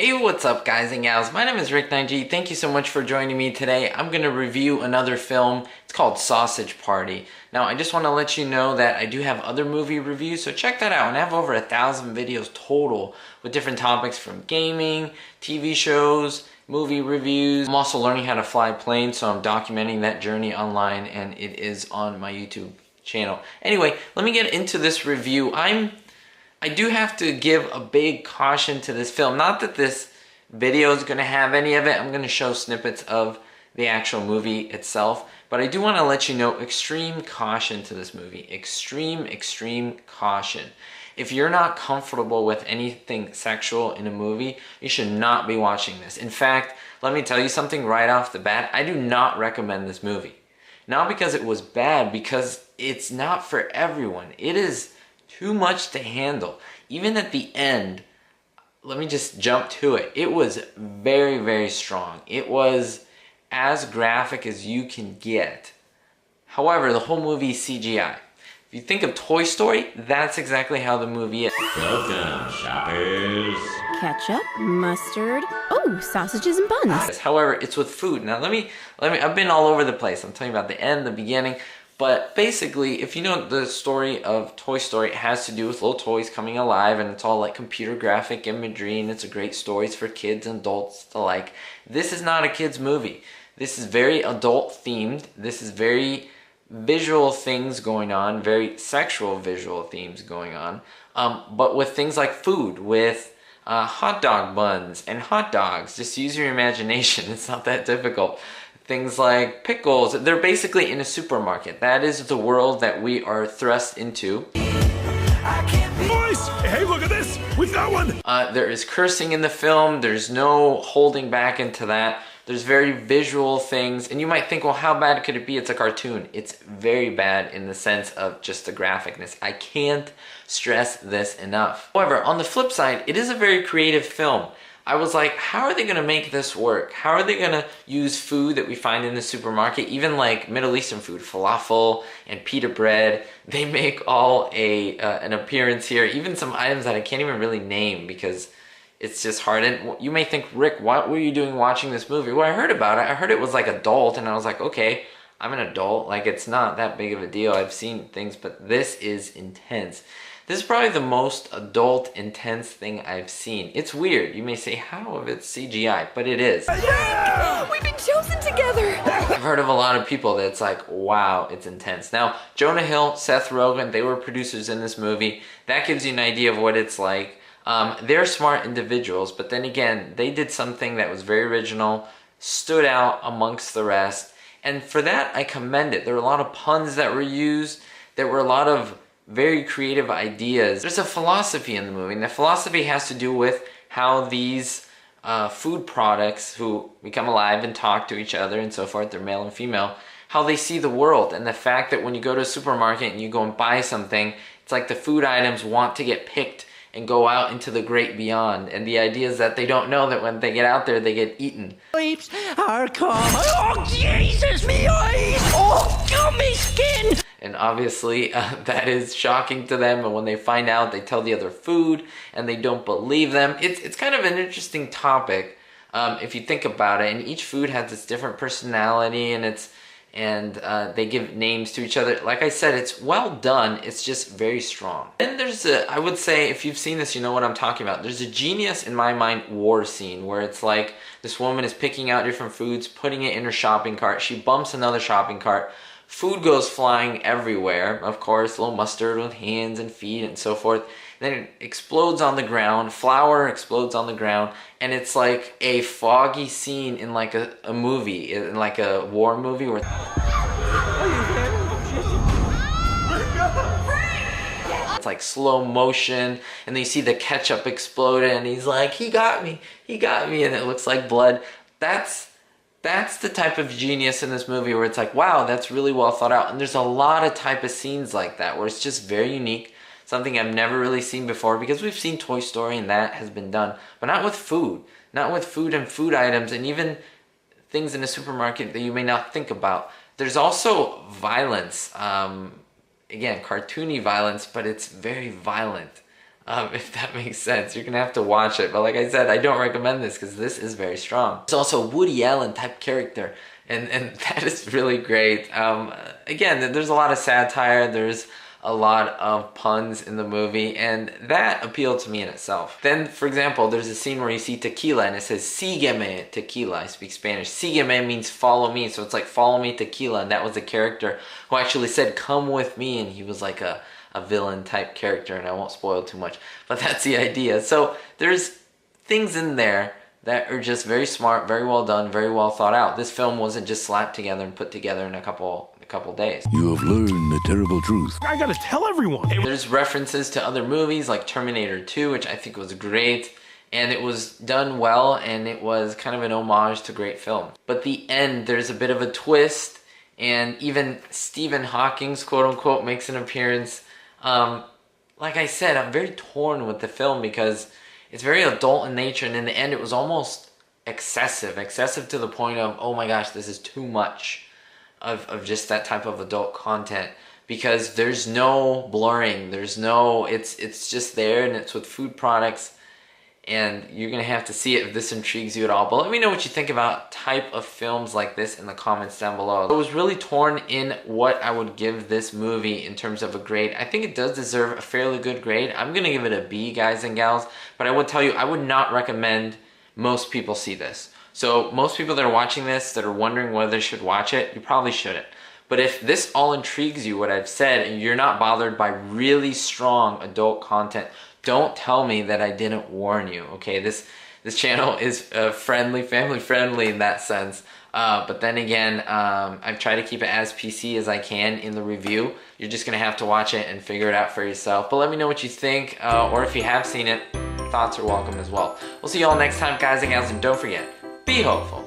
Hey, what's up guys and gals? My name is Ricknineg. Thank you so much for joining me today. I'm going to review another film. It's called Sausage Party. Now, I just want to let you know that I do have other movie reviews, so check that out. And I have over 1,000 videos total with different topics from gaming, TV shows, movie reviews. I'm also learning how to fly planes, so I'm documenting that journey online, and it is on my YouTube channel. Anyway, let me get into this review. I do have to give a big caution to this film. Not that this video is going to have any of it. I'm going to show snippets of the actual movie itself. But I do want to let you know, extreme caution to this movie. Extreme caution. If you're not comfortable with anything sexual in a movie, you should not be watching this. In fact, let me tell you something right off the bat. I do not recommend this movie. Not because it was bad, because it's not for everyone. It is too much to handle. Even at the end, let me just jump to it. It was very strong. It was as graphic as you can get. However, the whole movie is CGI. If you think of Toy Story, that's exactly how the movie is. Welcome, shoppers. Ketchup, mustard, oh, sausages and buns. However, it's with food. Now let me, I've been all over the place. I'm telling you about the end, the beginning. But basically, if you know the story of Toy Story, it has to do with little toys coming alive, and it's all like computer graphic imagery, and it's a great story. It's for kids and adults alike. This is not a kid's movie. This is very adult themed. This is very visual things going on, very sexual visual themes going on, but with things like food, with hot dog buns and hot dogs. Just use your imagination. It's not that difficult. Things like pickles. They're basically in a supermarket. That is the world that we are thrust into. Boys, hey, look at this. We've got one. There is cursing in the film. There's no holding back into that. There's very visual things. And you might think, well, how bad could it be? It's a cartoon. It's very bad in the sense of just the graphicness. I can't stress this enough. However, on the flip side, it is a very creative film. I was like, how are they going to make this work? How are they going to use food that we find in the supermarket, even like Middle Eastern food, falafel and pita bread? They make all an appearance here, even some items that I can't even really name because it's just hard. And you may think, Rick, what were you doing watching this movie? Well, I heard about it. I heard it was like adult, and I was like, okay, I'm an adult. Like, it's not that big of a deal. I've seen things, but this is intense. This is probably the most adult, intense thing I've seen. It's weird. You may say, how if it's CGI? But it is. Yeah! We've been chosen together! I've heard of a lot of people that's like, wow, it's intense. Now, Jonah Hill, Seth Rogen, they were producers in this movie. That gives you an idea of what it's like. They're smart individuals, but then again, they did something that was very original, stood out amongst the rest. And for that, I commend it. There were a lot of puns that were used. There were a lot of very creative ideas. There's a philosophy in the movie, and the philosophy has to do with how these food products who become alive and talk to each other and so forth, they're male and female, how they see the world, and the fact that when you go to a supermarket and you go and buy something, it's like the food items want to get picked and go out into the great beyond, and the idea is that they don't know that when they get out there, they get eaten. Leaps are common. Oh, Jesus, me eyes! Oh, God, me skin! And obviously, that is shocking to them, and when they find out, they tell the other food, and they don't believe them. It's kind of an interesting topic, if you think about it, and each food has its different personality, and they give names to each other. Like I said, it's well done, it's just very strong. Then there's I would say, if you've seen this, you know what I'm talking about. There's a genius, in my mind, war scene, where it's like, this woman is picking out different foods, putting it in her shopping cart, she bumps another shopping cart, food goes flying everywhere, of course, a little mustard with hands and feet and so forth. Then it explodes on the ground, flour explodes on the ground, and it's like a foggy scene in like a movie, in like a war movie where it's like slow motion, and then you see the ketchup explode, and he's like, he got me, and it looks like blood. That's the type of genius in this movie where it's like, wow, that's really well thought out. And there's a lot of type of scenes like that where it's just very unique, something I've never really seen before, because we've seen Toy Story and that has been done, but not with food. Not with food and food items, and even things in a supermarket that you may not think about. There's also violence. Again, cartoony violence, but it's very violent. if that makes sense. You're gonna have to watch it. But like I said, I don't recommend this because this is very strong. It's also a Woody Allen type character, and that is really great. Again, there's a lot of satire. There's a lot of puns in the movie, and that appealed to me in itself. Then, for example, there's a scene where you see tequila, and it says, "Sígueme, tequila." I speak Spanish. Sígueme means follow me, so it's like follow me, tequila, and that was the character who actually said, "Come with me," and he was like a villain type character, and I won't spoil too much, but that's the idea. So there's things in there that are just very smart, very well done, very well thought out. This film wasn't just slapped together and put together in a couple days. You have learned the terrible truth. I gotta tell everyone. There's references to other movies like Terminator 2, which I think was great, and it was done well, and it was kind of an homage to great film. But the end, there's a bit of a twist, and even Stephen Hawking's quote-unquote makes an appearance. Like I said, I'm very torn with the film because it's very adult in nature, and in the end it was almost excessive to the point of, oh my gosh, this is too much of just that type of adult content, because there's no blurring, there's no, it's just there, and it's with food products, and you're gonna have to see it if this intrigues you at all. But let me know what you think about type of films like this in the comments down below. I was really torn in what I would give this movie in terms of a grade. I think it does deserve a fairly good grade. I'm gonna give it a B, guys and gals, but I would tell you, I would not recommend most people see this. So most people that are watching this that are wondering whether they should watch it, you probably shouldn't. But if this all intrigues you, what I've said, and you're not bothered by really strong adult content, don't tell me that I didn't warn you, okay? This channel is friendly, family friendly in that sense. But then again, I've tried to keep it as PC as I can in the review. You're just gonna have to watch it and figure it out for yourself. But let me know what you think, or if you have seen it, thoughts are welcome as well. We'll see you all next time, guys and gals, and don't forget, be hopeful.